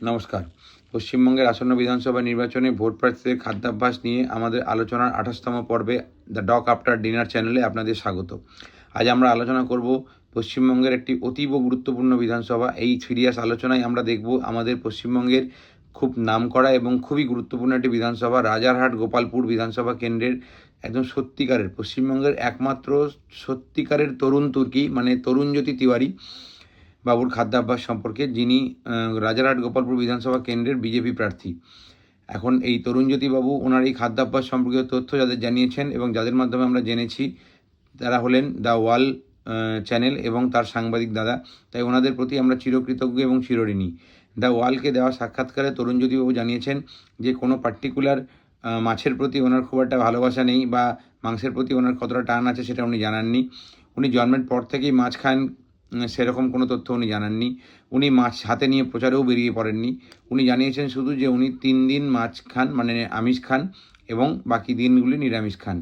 নমস্কার। পশ্চিমবঙ্গের আসন্ন বিধানসভা নির্বাচনে ভোট প্রার্থীদের খাদ্যাভ্যাস নিয়ে আমাদের আলোচনার 28তম পর্বে দ্য ডক আফটার ডিনার চ্যানেলে আপনাদের স্বাগত। আজ আমরা আলোচনা করব পশ্চিমবঙ্গের একটি অতীব গুরুত্বপূর্ণ বিধানসভা। এই সিরিয়াস আলোচনায় আমরা দেখব আমাদের পশ্চিমবঙ্গের খুব নামকরা এবং খুবই গুরুত্বপূর্ণ একটি বিধানসভা রাজারহাট গোপালপুর বিধানসভা কেন্দ্রের একদম সত্যিকারের পশ্চিমবঙ্গের একমাত্র সত্যিকারের তরুণ তুর্কি মানে তরুণজ্যোতি তিওয়ারি বাবুর খাদ্যাভ্যাস সম্পর্কে, যিনি রাজারহাট গোপালপুর বিধানসভা কেন্দ্রের বিজেপি প্রার্থী। এখন এই তরুণজ্যোতি বাবু ওনার এই খাদ্যাভ্যাস সম্পর্কিত তথ্য যাদের জানিয়েছেন এবং যাদের মাধ্যমে আমরা জেনেছি তারা হলেন দ্য ওয়াল চ্যানেল এবং তার সাংবাদিক দাদা। তাই ওনাদের প্রতি আমরা চিরকৃতজ্ঞ এবং চিরঋণী। দ্য ওয়ালকে দেওয়া সাক্ষাৎকারে তরুণজ্যোতিবাবু জানিয়েছেন যে কোনো পার্টিকুলার মাছের প্রতি ওনার খুব একটা ভালোবাসা নেই বা মাংসের প্রতি ওনার কতটা টান আছে সেটা উনি জানাননি। উনি জন্মের পর থেকেই মাছ খান, সেরকম কোনো তথ্য উনি জানাননি। উনি মাছ হাতে নিয়ে প্রচারেও বেরিয়ে পড়েননি। উনি জানিয়েছেন শুধু যে উনি 3 দিন মাছ খান মানে আমিষ খান এবং বাকি দিনগুলি নিরামিষ খান।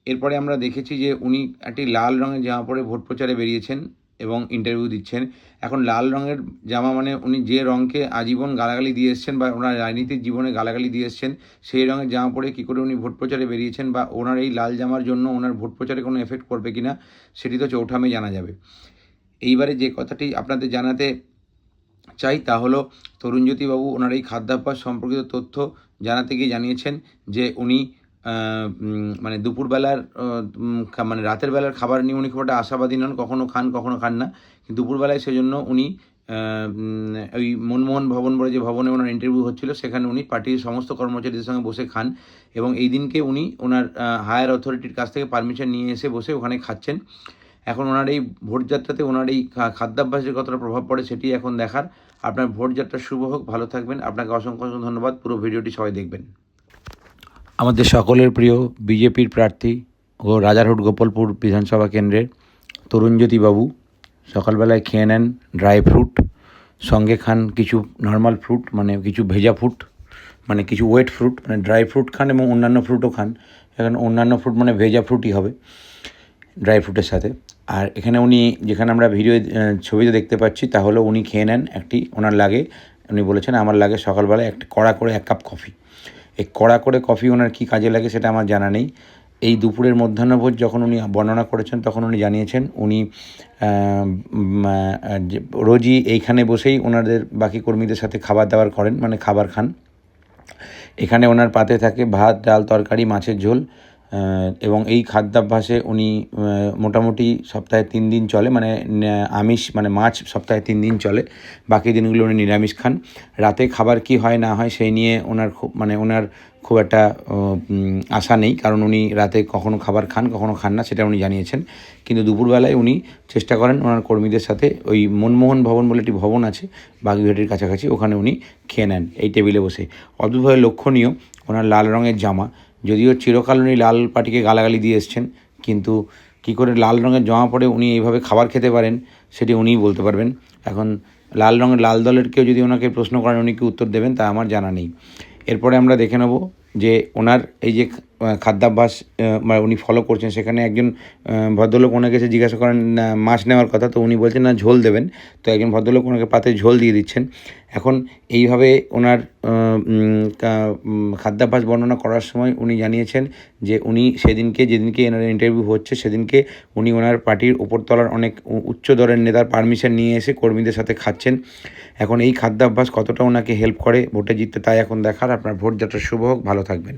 এরপরে আমরা দেখেছি যে উনি একটি লাল রঙের জামা পরে ভোট প্রচারে বেরিয়েছেন এবং ইন্টারভিউ দিচ্ছেন। এখন লাল রঙের জামা মানে উনি যে রঙকে আজীবন গালাগালি দিয়ে এসছেন বা ওনার রাজনীতির জীবনে গালাগালি দিয়ে এসছেন, সেই রঙের জামা পরে কী করে উনি ভোট প্রচারে বেরিয়েছেন বা ওনার এই লাল জামার জন্য ওনার ভোট প্রচারে কোনো এফেক্ট করবে কি না সেটি তো চৌঠামে জানা যাবে। এইবারে যে কথাটি আপনাদের জানাতে চাই তা হলো তরুণজ্যোতিবাবু ওনার এই খাদ্যাভ্যাস সম্পর্কিত তথ্য জানাতে গিয়ে জানিয়েছেন যে উনি মানে দুপুরবেলার মানে রাতের বেলার খাবার নিয়ে উনি খুব একটা আশাবাদী নন, কখনও খান কখনও খান না। কিন্তু দুপুরবেলায় সেজন্য উনি ওই মনমোহন ভবন বলে যে ভবনে ওনার ইন্টারভিউ হচ্ছিল সেখানে উনি পার্টির সমস্ত কর্মচারীদের সঙ্গে বসে খান এবং এই দিনকে উনি ওনার হায়ার অথরিটির কাছ থেকে পারমিশন নিয়ে এসে বসে ওখানে খাচ্ছেন। এখন ওনার এই ভোটযাত্রাতে ওনার এই খাদ্যাভ্যাসের কতটা প্রভাব পড়ে সেটি এখন দেখার। আপনার ভোটযাত্রা শুভ হোক, ভালো থাকবেন। আপনাকে অসংখ্য ধন্যবাদ। পুরো ভিডিওটি সবাই দেখবেন। আমাদের সকলের প্রিয় বিজেপির প্রার্থী ও রাজারহাট গোপালপুর বিধানসভা কেন্দ্রের তরুণজ্যোতি বাবু সকালবেলায় খেয়ে নেন ড্রাই ফ্রুট, সঙ্গে খান কিছু নর্মাল ফ্রুট মানে কিছু ভেজা ফ্রুট মানে কিছু ওয়েট ফ্রুট মানে ড্রাই ফ্রুট খান এবং অন্যান্য ফ্রুটও খান। এখানে অন্যান্য ফ্রুট মানে ভেজা ফ্রুটই হবে ড্রাই ফ্রুটের সাথে। আর এখানে উনি যেখানে আমরা ভিডিও ছবিতে দেখতে পাচ্ছি তা হলো উনি খেয়ে নেন একটি ওনার লাগে, উনি বলেছেন আমার লাগে সকালবেলায় একটা কড়া করে 1 কাপ কফি। এই কড়া করে কফি ওনার কী কাজে লাগে সেটা আমার জানা নেই। এই দুপুরের মধ্যাহ্নভোজ যখন উনি বর্ণনা করেছেন তখন উনি জানিয়েছেন উনি রোজই এইখানে বসেই ওনাদের বাকি কর্মীদের সাথে খাবার দাবার করেন মানে খাবার খান। এখানে ওনার পাতে থাকে ভাত, ডাল, তরকারি, মাছের ঝোল এবং এই খাদ্যাভ্যাসে উনি মোটামুটি সপ্তাহে 3 দিন চলে মানে আমিষ মানে মাছ সপ্তাহে 3 দিন চলে, বাকি দিনগুলো উনি নিরামিষ খান। রাতে খাবার কি হয় না হয় সেই নিয়ে ওনার খুব একটা আশা নেই, কারণ উনি রাতে কখনো খাবার খান কখনো খান না সেটা উনি জানিয়েছেন। কিন্তু দুপুরবেলায় উনি চেষ্টা করেন ওনার কর্মীদের সাথে ওই মনমোহন ভবন বলে একটি ভবন আছে বাগুইহাটির কাছাকাছি, ওখানে উনি খেয়ে নেন এই টেবিলে বসে। অদ্ভুতভাবে লক্ষণীয় ওনার লাল রঙের জামা, যদিও চিরকাল উনি লাল পার্টিকে গালাগালি দিয়ে এসছেন, কিন্তু কী করে লাল রঙের জামা পরে উনি এইভাবে খাবার খেতে পারেন সেটি উনিই বলতে পারবেন। এখন লাল রঙের লাল দলের কেউ যদি ওনাকে প্রশ্ন করেন উনি কি উত্তর দেবেন তা আমার জানা নেই। এরপরে আমরা দেখে নেব যে ওনার এই যে খাদ্যাভ্যাস উনি ফলো করছেন, সেখানে একজন ভদ্রলোক ওনাকে এসে জিজ্ঞাসা করেন মাছ নেওয়ার কথা, তো উনি বলছেন না ঝোল দেবেন, তো একজন ভদ্রলোক ওনাকে পাতে ঝোল দিয়ে দিচ্ছেন। এখন এইভাবে ওনার খাদ্যাভ্যাস বর্ণনা করার সময় উনি জানিয়েছেন যে উনি যেদিনকে এনার ইন্টারভিউ হচ্ছে সেদিনকে উনি ওনার পার্টির উপরতলার অনেক উচ্চ দরের নেতার পারমিশন নিয়ে এসে কর্মীদের সাথে খাচ্ছেন। এখন এই খাদ্যাভ্যাস কতটা ওনাকে হেল্প করে ভোটে জিততে তাই এখন দেখার। আপনার ভোট যাত্রা শুভ হোক, ভালো থাকবেন।